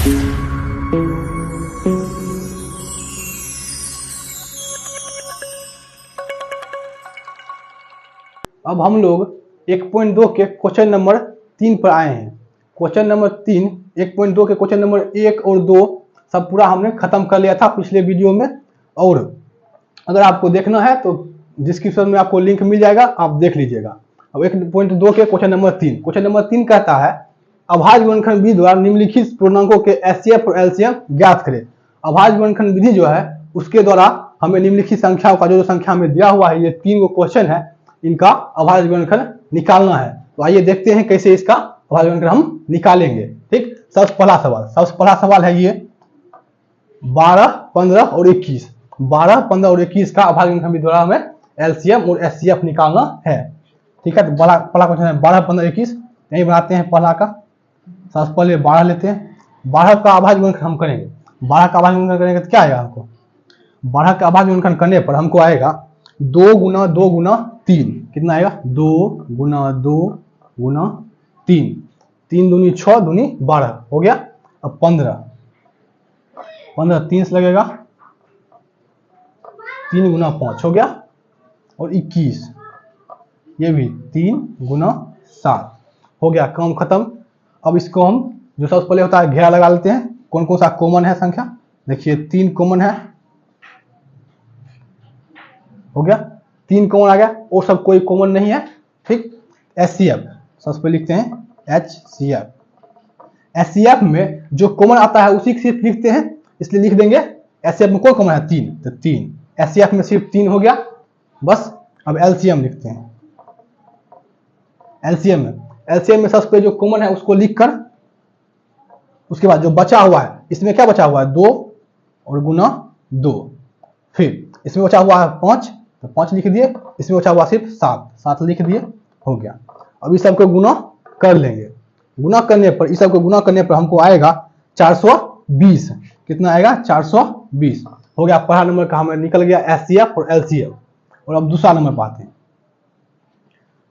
अब हम लोग 1.2 के क्वेश्चन नंबर 3 पर आए हैं। क्वेश्चन नंबर 3 1.2 के क्वेश्चन नंबर 1 और 2 सब पूरा हमने खत्म कर लिया था पिछले वीडियो में, और अगर आपको देखना है तो डिस्क्रिप्शन में आपको लिंक मिल जाएगा, आप देख लीजिएगा। अब 1.2 के क्वेश्चन नंबर 3 कहता है अभाज्य गुणनखंड विधि द्वारा निम्नलिखित पूर्णांकों के एचसीएफ और एलसीएम ज्ञात करें। अभाज्य गुणनखंड विधि जो है उसके द्वारा हमें निम्नलिखित संख्याओं का जो संख्या में दिया हुआ है, ये 3 क्वेश्चन है, इनका अभाज्य गुणनखंड निकालना है। तो आइए देखते हैं कैसे इसका अभाज्य गुणनखंड हम निकालेंगे। ठीक, सबसे पहला सवाल है ये 12, 15 और 21। 12, 15 और 21 का अभाज्य गुणनखंड विधि द्वारा हमें एलसीएम और एचसीएफ निकालना है। ठीक है, तो पहला क्वेश्चन है 12, 15, 21। यही बनाते हैं पहला का। सबसे पहले 12 लेते हैं। 12 का अभाज्य गुणनखंड हम करेंगे। 12 का अभाज्य गुणनखंड करेंगे तो क्या आएगा हमको? 12 का अभाज्य गुणनखंड करने पर हमको आएगा 2 गुना 2 गुना 3। कितना आएगा? 2 गुना 2 गुना 3। 3 दूनी 6 दूनी 12 हो गया। अब 15 3 से लगेगा, 3 गुना 5 हो गया। और 21 ये भी 3 गुना 7 हो गया। काम खत्म। अब इसको हम जो सबसे पहले होता है घेरा लगा लेते हैं। कौन कौन सा कॉमन है संख्या? देखिए 3 कॉमन है, हो गया। 3 कॉमन आ गया, और सब कोई कॉमन नहीं है। ठीक, एचसीएफ सबसे पहले लिखते हैं एचसीएफ। एचसीएफ में जो कॉमन आता है उसी सिर्फ लिखते हैं, इसलिए लिख देंगे एचसीएफ में कौन कॉमन है? 3, तो 3। एचसीएफ में सिर्फ 3 हो गया बस। अब एलसीएम लिखते हैं। एलसीएम में सबसे पहले जो कॉमन है उसको लिखकर उसके बाद जो बचा हुआ है, इसमें क्या बचा हुआ है? 2 और गुना 2। फिर इसमें बचा हुआ है 5, तो 5 लिख दिए। इसमें बचा हुआ सिर्फ 7 लिख दिए, हो गया। अब इस सबको गुना कर लेंगे। गुना करने पर इस सबको गुना करने पर हमको आएगा 420। कितना आएगा? 420 हो गया। पहला नंबर का हमें निकल गया एचसीएफ और एलसीएफ। और अब दूसरा नंबर पाते हैं।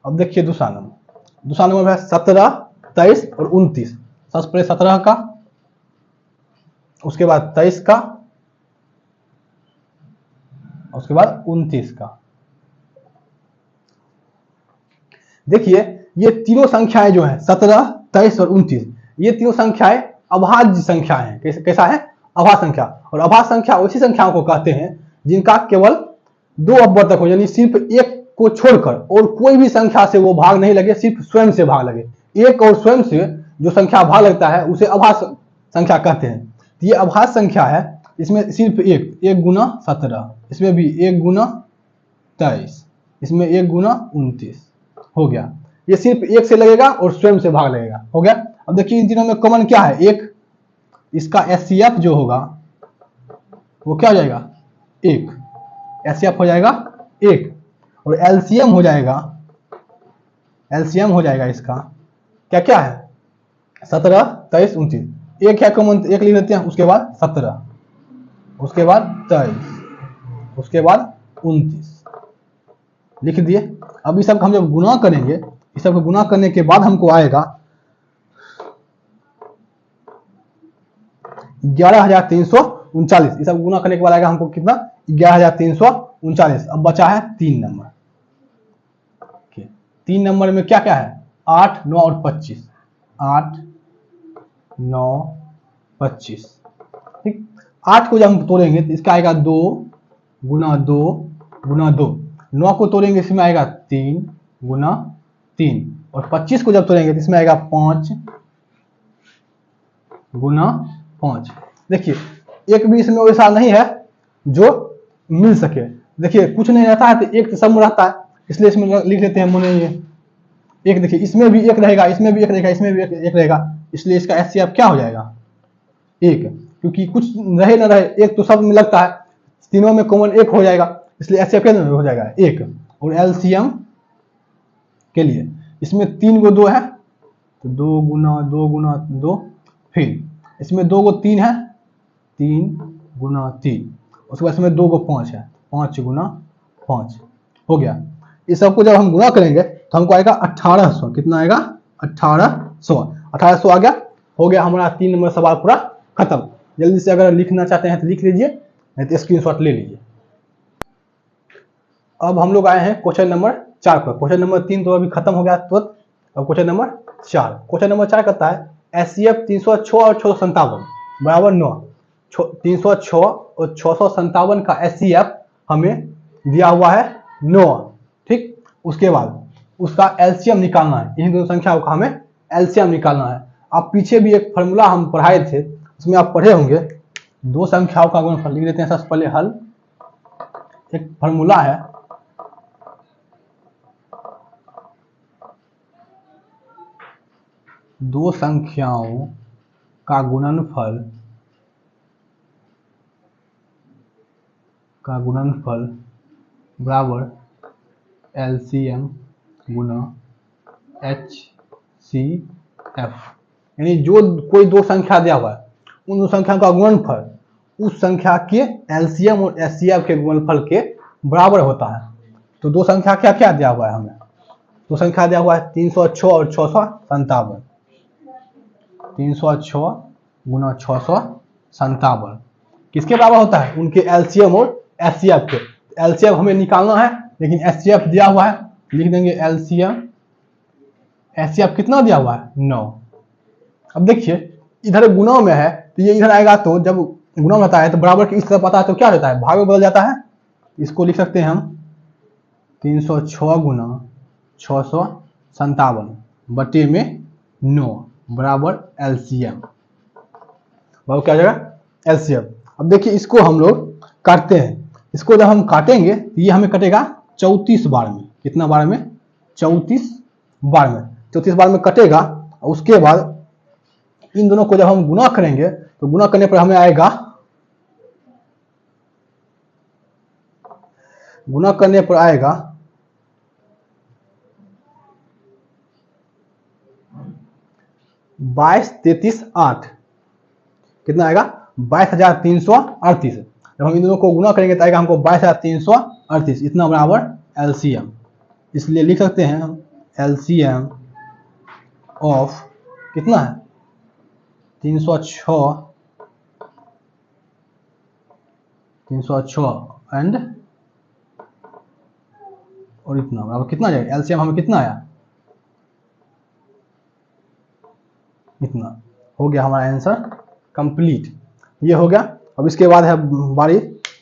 अब देखिए दूसरा नंबर है 17, 23 और 29। सबसे पहले 17 का, उसके बाद 23 का, उसके बाद 29 का। देखिए ये तीनों संख्याएं जो है 17, 23 और 29, ये तीनों संख्याएं अभाज्य संख्या है। कैसा है? अभाज्य संख्या। और अभाज्य संख्या वैसी संख्याओं को कहते हैं जिनका केवल 2 अपवर्तक हो, यानी सिर्फ एक को छोड़कर और कोई भी संख्या से वो भाग नहीं लगे, सिर्फ स्वयं से भाग लगे। एक और स्वयं से जो संख्या भाग लगता है उसे अभाज्य संख्या कहते हैं। तो ये अभाज्य संख्या है। इसमें सिर्फ 1 गुना 17, इसमें भी 1 गुना 23, इसमें 1 गुना 29 हो गया। ये सिर्फ 1 से लगेगा और स्वयं से भाग लगेगा, हो गया। अब देखिए इन तीनों में कॉमन क्या है? 1। इसका एचसीएफ जो होगा वो क्या हो जाएगा? 1। एचसीएफ हो जाएगा 1। और एलसीएम हो जाएगा इसका क्या क्या है? 17, 23, 29। एक है कॉमन, 1 लिख लेते हैं। उसके बाद 17, उसके बाद 23, उसके बाद 29 लिख दिए। अब इस सब हम जब गुना करेंगे, इस सब को गुना करने के बाद हमको आएगा 11,339। इस सब गुना करने के बाद आएगा हमको कितना? 11,339। अब बचा है 3 नंबर। 3 नंबर में क्या क्या है? 8, 9 और 25। 8, 9, 25। ठीक, 8 को जब हम तोड़ेंगे तो इसका आएगा 2 गुना 2 गुना 2। 9 को तोड़ेंगे इसमें आएगा 3 गुना 3। और 25 को जब तोड़ेंगे तो इसमें आएगा 5 गुना 5। देखिए एक भी इसमें वैसा नहीं है जो मिल सके। देखिए कुछ नहीं रहता है तो एक तो सब में रहता है, इसलिए इसमें लिख लेते हैं मोने ये 1। देखिए इसमें भी 1 रहेगा, इसमें भी 1 रहेगा, इसमें भी 1 रहेगा, इसलिए इसका एचसीएफ क्या हो जाएगा? 1। क्योंकि कुछ रहे ना रहे, 1 तो सब में लगता है, तीनों में कॉमन 1 हो जाएगा, इसलिए एचसीएफ क्या हो जाएगा? 1। और एलसीएम के लिए इसमें 3 को 2 है तो 2 गुना 2 गुना 2। फिर इसमें 2 को 3 है, 3 गुना 3। उसके बाद इसमें 2 को 5 है, 5 गुना 5 हो गया। इस सबको जब हम गुना करेंगे तो हमको आएगा 1800। कितना आएगा? 1800 आ गया। हो गया हमारा 3 नंबर सवाल पूरा खत्म। जल्दी से अगर लिखना चाहते हैं तो लिख लीजिए, नहीं तो स्क्रीनशॉट ले लीजिए। अब हम लोग आए हैं क्वेश्चन नंबर 4 पर। क्वेश्चन नंबर 3 तो अभी खत्म हो गया तुरंत। अब क्वेश्चन नंबर 4। क्वेश्चन नंबर 4 कहता है SCF 306 और 657 बराबर 9। 306 और 657 का SCF हमें दिया हुआ है 9। ठीक, उसके बाद उसका एलसीएम निकालना है। इन दोनों संख्याओं का हमें एलसीएम निकालना है। आप पीछे भी एक फॉर्मूला हम पढ़ाए थे, उसमें आप पढ़े होंगे। दो संख्याओं का गुणनफल लिख देते हैं सबसे पहले हल। एक फॉर्मूला है, दो संख्याओं का गुणनफल बराबर एलसीएम गुना HCF। यानी जो कोई दो संख्या दिया हुआ है, उन दो संख्याओं का गुणनफल उस संख्या के एलसीएम और HCF के गुणनफल के बराबर होता है। तो दो संख्या क्या क्या दिया हुआ है हमें? दो संख्या दिया हुआ है 306 और 657। 306 गुना 657 किसके बराबर होता है? उनके एलसीएम और HCF के। एलसीएम हमें निकालना है, लेकिन HCF दिया हुआ है, लिख देंगे एलसीएम। HCF कितना दिया हुआ है? 9। अब देखिए इधर गुणा में है तो ये इधर आएगा, तो जब गुणा होता है तो बराबर की इस तरफ आता है तो क्या होता है? भाग में बदल जाता है। इसको लिख सकते हैं हम 306 गुना 657 बटे में 9 बराबर एलसीएम। बराबर क्या हो जाएगा? एलसीएम। अब देखिए इसको हम लोग काटते हैं। इसको जब हम काटेंगे तो ये हमें कटेगा 34 बार में। कितना बार में? 34 बार में। 34 बार में कटेगा। उसके बाद इन दोनों को जब हम गुना करेंगे तो गुना करने पर हमें आएगा, गुना करने पर आएगा 22, 33, 8। कितना आएगा? 22,338। जब हम इन दोनों को गुना करेंगे तो आएगा हमको 22,338। इतना बराबर एलसीएम। इसलिए लिख सकते हैं हम एलसीएम ऑफ कितना है? 306 एंड और इतना बराबर कितना जाएगा? एलसीएम हमें कितना आया? इतना। हो गया हमारा आंसर कंप्लीट। ये हो गया। अब इसके बाद है बारी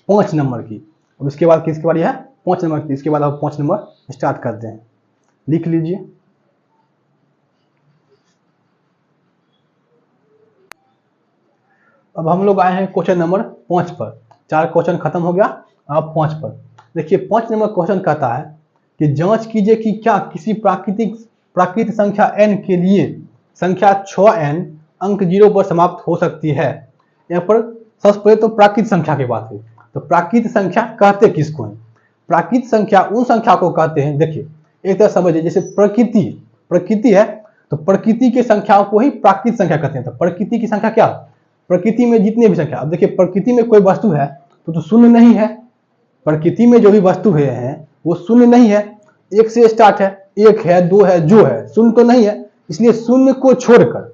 5 नंबर की। अब इसके बाद किसकी बारी है? 5 नंबर की। इसके बाद अब 5 नंबर स्टार्ट करते हैं। लिख लीजिए। अब हम लोग आए हैं क्वेश्चन नंबर 5 पर। 4 क्वेश्चन खत्म हो गया, अब 5 पर। देखिए 5 नंबर क्वेश्चन कहता है कि जांच कीजिए कि क्या किसी प्राकृत संख्या n के लिए संख्या 6n अंक 0 पर समाप्त हो सकती है। यहाँ पर सबसे पहले तो प्राकृत संख्या की बात है। तो प्राकृत संख्या कहते किसको हैं? प्राकृत संख्या उन संख्या को कहते हैं, देखिए एक तरह समझिए जैसे प्रकृति है, तो प्रकृति की संख्याओं को ही प्राकृत संख्या कहते हैं। तो प्रकृति की संख्या क्या? प्रकृति में जितने भी संख्या, अब देखिए प्रकृति में कोई वस्तु है तो शून्य नहीं है। प्रकृति में जो भी वस्तु है वो शून्य नहीं है। 1 से स्टार्ट है, 1 है, 2 है, जो है, शून्य तो नहीं है। इसलिए शून्य को छोड़कर,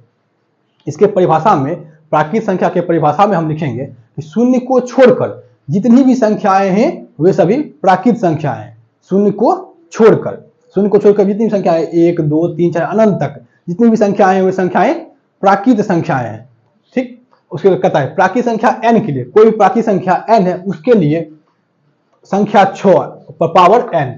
इसके परिभाषा में, प्राकृत संख्या के परिभाषा में हम लिखेंगे कि शून्य को छोड़कर जितनी भी संख्याएं हैं वे सभी प्राकृत संख्याएं हैं। शून्य को छोड़कर जितनी भी संख्याएं 1, 2, 3, 4 अनंत तक जितनी भी संख्याएं हैं वे संख्याएं प्राकृत संख्याएं हैं। ठीक, उसके कहता है प्राकृत संख्या n के लिए, कोई प्राकृत संख्या n है उसके लिए संख्या 6 पर पावर n,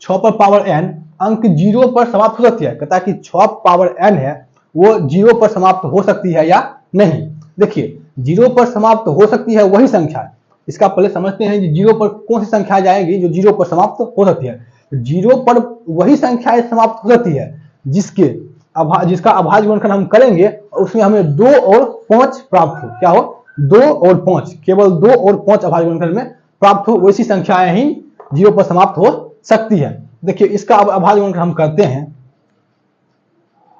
6 पर पावर n अंक 0 पर समाप्त हो सकती है। कहता है कि 6 पावर n है वो 0 पर समाप्त हो सकती है या नहीं। देखिए 0 पर समाप्त हो सकती है वही संख्या है। इसका पहले समझते हैं कि 0 पर कौन सी संख्या जाएगी जो 0 पर समाप्त हो सकती है। 0 पर वही संख्याएं समाप्त हो सकती है जिसका अभाज्य गुणनखंड हम करेंगे और उसमें हमें 2 और 5 प्राप्त हो। क्या हो? 2 और 5, केवल 2 और 5 अभाज्य गुणनखंड में प्राप्त हो, वैसी संख्याएं ही 0 पर समाप्त हो सकती है। देखिए इसका अभाज्य गुणनखंड हम करते हैं,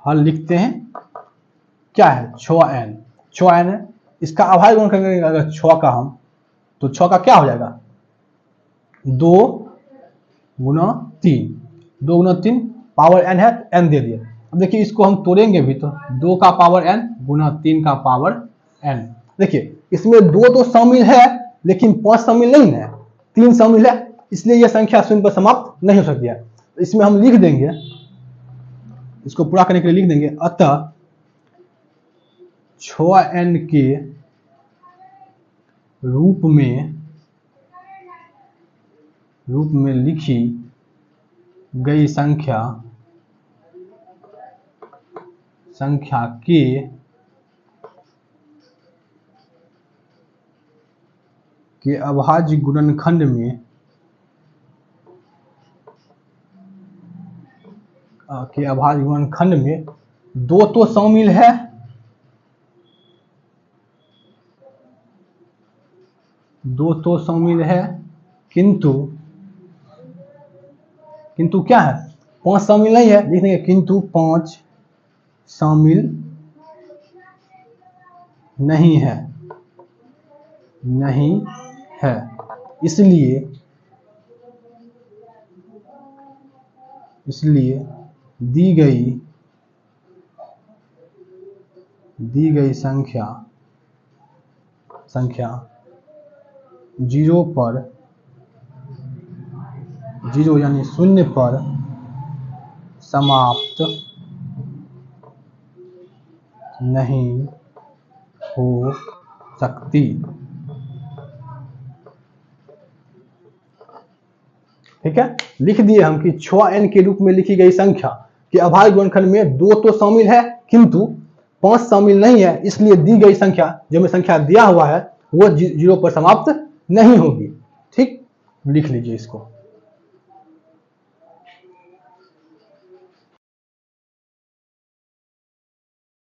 हल लिखते हैं। क्या है? 6n है। इसका अभाज्य गुणनखंड अगर 6 का हम, तो 6 का क्या हो जाएगा? 2 गुना 3, 2 गुना 3 पावर n है, n दे दिया। अब देखिए इसको हम तोड़ेंगे भी तो 2 का पावर n गुना 3 का पावर n। देखिए इसमें 2 तो शामिल है लेकिन 5 शामिल नहीं है, 3 शामिल है, इसलिए यह संख्या शून्य पर समाप्त नहीं हो सकती है। इसमें हम लिख देंगे, इसको पूरा करने के लिए लिख देंगे, अतः 6n के रूप में लिखी गई संख्या के अभाज्य गुणनखंड में 2 तो शामिल है, किंतु क्या है, 5 शामिल नहीं है, लिख देंगे किंतु 5 शामिल नहीं है, इसलिए दी गई संख्या 0 यानी शून्य पर समाप्त नहीं हो सकती। ठीक है, लिख दिए हम कि 6n के रूप में लिखी गई संख्या के अभाज्य गुणनखंड में 2 तो शामिल है किंतु 5 शामिल नहीं है, इसलिए दी गई संख्या जो में संख्या दिया हुआ है वो 0 पर समाप्त नहीं होगी। ठीक, लिख लीजिए इसको।